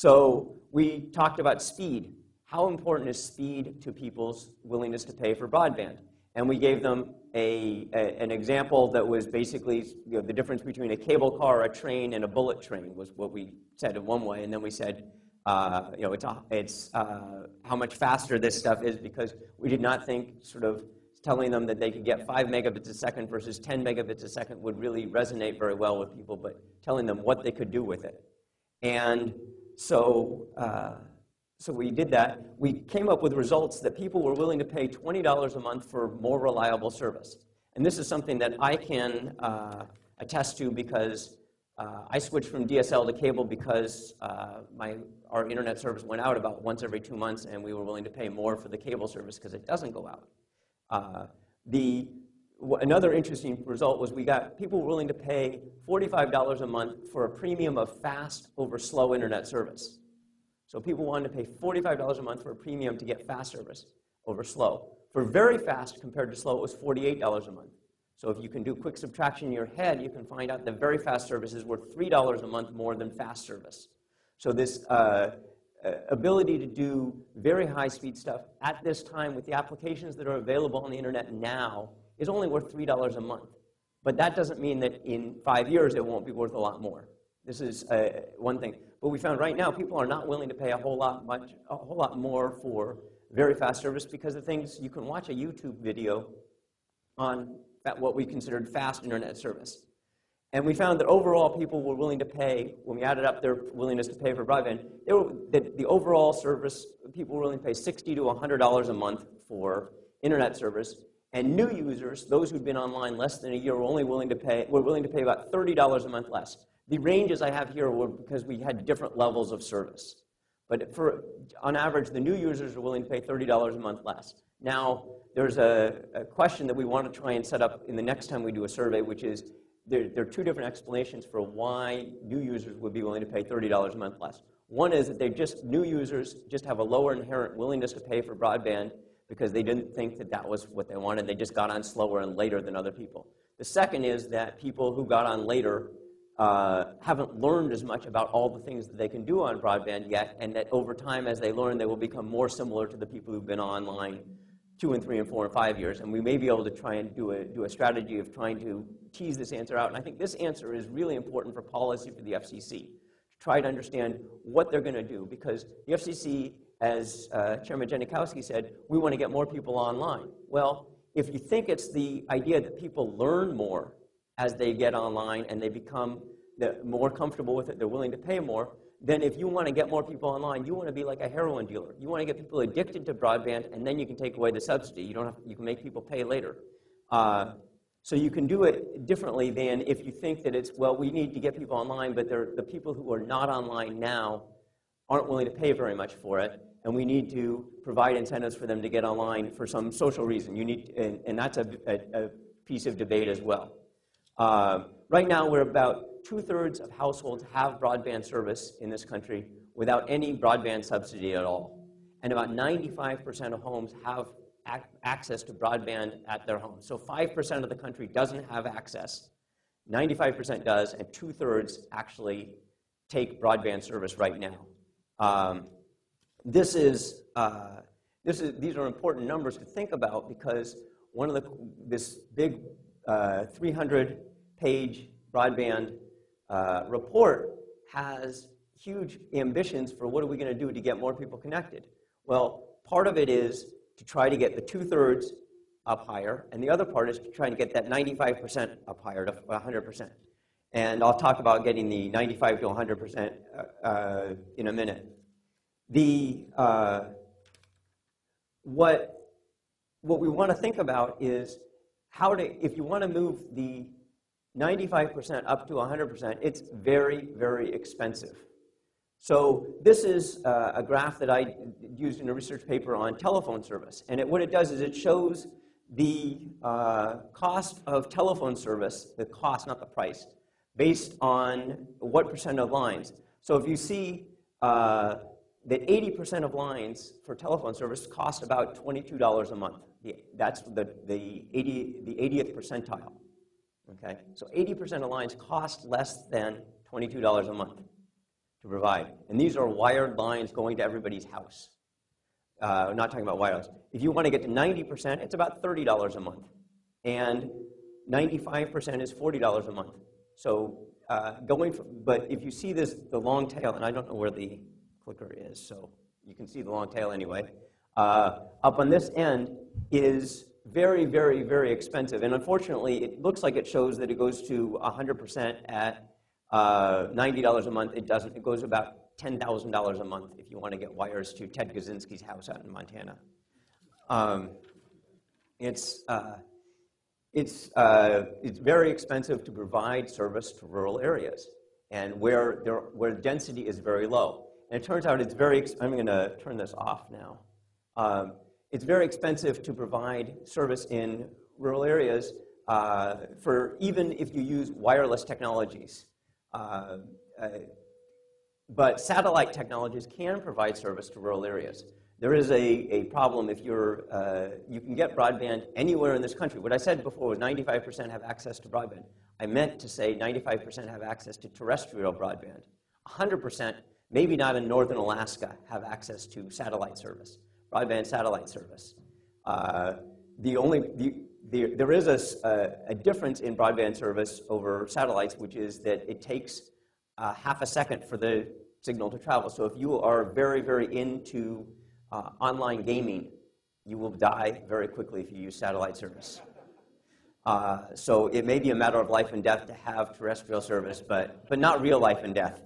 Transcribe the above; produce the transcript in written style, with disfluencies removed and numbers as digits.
So we talked about speed. How important is speed to people's willingness to pay for broadband? And we gave them an example that was basically the difference between a cable car, a train, and a bullet train was what we said in one way. And then we said, it's how much faster this stuff is, because we did not think sort of telling them that they could get 5 megabits a second versus 10 megabits a second would really resonate very well with people, but telling them what they could do with it. And so we did that. We came up with results that people were willing to pay $20 a month for more reliable service. And this is something that I can attest to, because I switched from DSL to cable because our internet service went out about once every 2 months, and we were willing to pay more for the cable service because it doesn't go out. Another interesting result was we got people willing to pay $45 a month for a premium of fast over slow internet service. So people wanted to pay $45 a month for a premium to get fast service over slow. For very fast compared to slow, it was $48 a month. So if you can do quick subtraction in your head, you can find out that very fast service is worth $3 a month more than fast service. So this ability to do very high-speed stuff at this time with the applications that are available on the internet now is only worth $3 a month. But that doesn't mean that in 5 years it won't be worth a lot more. This is one thing. But we found right now people are not willing to pay a whole lot more for very fast service, because of things you can watch a YouTube video on what we considered fast internet service. And we found that overall people were willing to pay, when we added up their willingness to pay for broadband, the overall service, people were willing to pay $60 to $100 a month for internet service. And new users, those who'd been online less than a year, were willing to pay about $30 a month less. The ranges I have here were because we had different levels of service. But on average, the new users are willing to pay $30 a month less. Now, there's a question that we want to try and set up in the next time we do a survey, which is there are two different explanations for why new users would be willing to pay $30 a month less. One is that new users just have a lower inherent willingness to pay for broadband because they didn't think that that was what they wanted. They just got on slower and later than other people. The second is that people who got on later haven't learned as much about all the things that they can do on broadband yet, and that over time, as they learn, they will become more similar to the people who've been online 2 and 3 and 4 and 5 years. And we may be able to try and do a strategy of trying to tease this answer out. And I think this answer is really important for policy for the FCC, to try to understand what they're going to do, because the FCC, as Chairman Janikowski said, we want to get more people online. Well, if you think it's the idea that people learn more as they get online and they become more comfortable with it, they're willing to pay more, then if you want to get more people online, you want to be like a heroin dealer. You want to get people addicted to broadband, and then you can take away the subsidy. You can make people pay later. So you can do it differently than if you think that it's, well, we need to get people online, but the people who are not online now aren't willing to pay very much for it, and we need to provide incentives for them to get online for some social reason. And that's a piece of debate as well. Right now, we're about 2/3 of households have broadband service in this country without any broadband subsidy at all. And about 95% of homes have access to broadband at their home. So 5% of the country doesn't have access. 95% does, and 2/3 actually take broadband service right now. These are important numbers to think about, because this big 300-page broadband report has huge ambitions for what are we going to do to get more people connected. Well, part of it is to try to get the 2/3 up higher, and the other part is to try to get that 95% up higher to 100%. And I'll talk about getting the 95 to 100% in a minute. What we want to think about is if you want to move the 95% up to 100%, it's very, very expensive. So this is a graph that I used in a research paper on telephone service. And what it does is it shows the cost of telephone service, the cost, not the price, based on what percent of lines. So if you see that 80% of lines for telephone service cost about $22 a month. That's the 80th percentile. Okay? So 80% of lines cost less than $22 a month. to provide. And these are wired lines going to everybody's house. Not talking about wireless. If you want to get to 90%, it's about $30 a month. And 95% is $40 a month. So but if you see this, the long tail, and I don't know where the clicker is, so you can see the long tail anyway, up on this end is very, very, very expensive. And unfortunately, it looks like it shows that it goes to 100% at $90 a month. It doesn't. It goes about $10,000 a month if you want to get wires to Ted Kaczynski's house out in Montana. It's very expensive to provide service to rural areas and where density is very low. And it turns out it's very. I'm going to turn this off now. It's very expensive to provide service in rural areas for even if you use wireless technologies. But satellite technologies can provide service to rural areas. There is a problem if you can get broadband anywhere in this country. What I said before was 95% have access to broadband. I meant to say 95% have access to terrestrial broadband. 100%, maybe not in northern Alaska, have access to satellite service, broadband satellite service. There is a difference in broadband service over satellites, which is that it takes half a second for the signal to travel. So if you are very, very into online gaming, you will die very quickly if you use satellite service. So it may be a matter of life and death to have terrestrial service, but not real life and death.